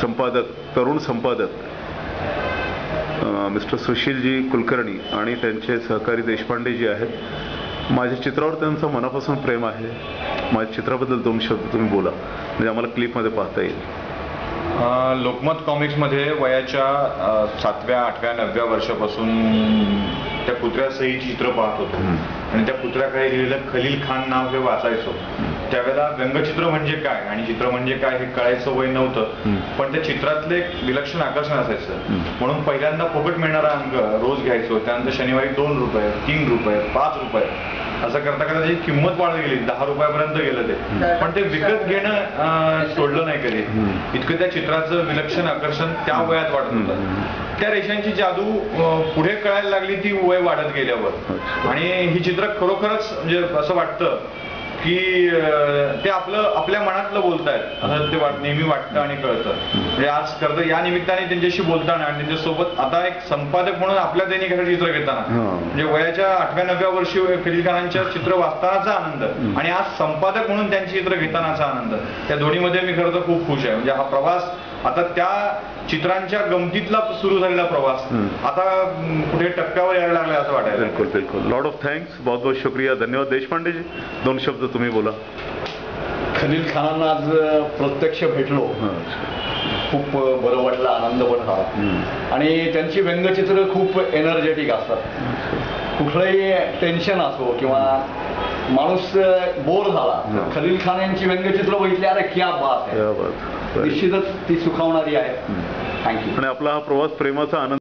संपादक, तरुण संपादक मिस्टर सुशीलजी कुलकर्णी आणि त्यांचे सहकारी देशपांडे जी आहेत. माझ्या चित्रावर त्यांचं मनापासून प्रेम आहे. माझ्या चित्राबद्दल 2 शब्द तुम्ही बोला, म्हणजे आम्हाला क्लिपमध्ये पाहता येईल. लोकमत कॉमिक्समध्ये वयाच्या 7व्या 8व्या 9व्या वर्षापासून त्या कुत्र्यासही चित्र पाहत होतो आणि त्या कुत्र्याकडे लिहिलेलं खलील खान नाव हे वाचायचो. त्यावेळेला व्यंगचित्र म्हणजे काय आणि चित्र म्हणजे काय हे कळायचं वय नव्हतं, पण त्या चित्रातले एक विलक्षण आकर्षण असायचं. म्हणून पहिल्यांदा फुकट मिळणारा अंक रोज घ्यायचो. त्यानंतर शनिवारी 2 रुपये 3 रुपये 5 रुपये असं करता करता त्याची किंमत वाढत गेली. 10 रुपयापर्यंत गेलं ते, पण ते विकत घेणं सोडलं नाही कधी. इतकं त्या चित्राचं विलक्षण आकर्षण त्या वयात वाटत होतं. त्या रेषांची जादू पुढे कळायला लागली ती वय वाढत गेल्यावर. आणि ही चित्र खरोखरच म्हणजे असं वाटतं की ते आपल्या मनातलं बोलतायत असं ते नेहमी वाटतं आणि कळतं. म्हणजे आज खरं या निमित्ताने त्यांच्याशी बोलताना आणि त्यांच्यासोबत आता एक संपादक म्हणून आपल्या दैनिकाचं चित्र घेताना म्हणजे वयाच्या 8व्या 9व्या वर्षी खलील खानांच्या चित्र वाचतानाचा आनंद आणि आज संपादक म्हणून त्यांची चित्र घेतानाचा आनंद, त्या दोन्हीमध्ये मी खरं तर खूप खुश आहे. म्हणजे हा प्रवास आता त्या चित्रांच्या गमतीतला सुरू झालेला प्रवास आता कुठे टप्प्यावर यायला लागला असं वाटायला. बिलकुल बिलकुल. लॉट ऑफ थँक्स, बहुत बहुत शुक्रिया, धन्यवाद. देशपांडेजी 2 शब्द तुम्ही बोला. खलील खानांना आज प्रत्यक्ष भेटलो, खूप बरं वाटलं, आनंद पण झाला. आणि त्यांची व्यंगचित्र खूप एनर्जेटिक असतात. कुठलंही टेन्शन असो किंवा माणूस बोर झाला, खलील खान यांची व्यंगचित्र बघितली, अरे क्या बात आहे, निश्चितच ती सुखावणारी आहे. थँक्यू. आणि आपला हा प्रवास प्रेमाचा आनंद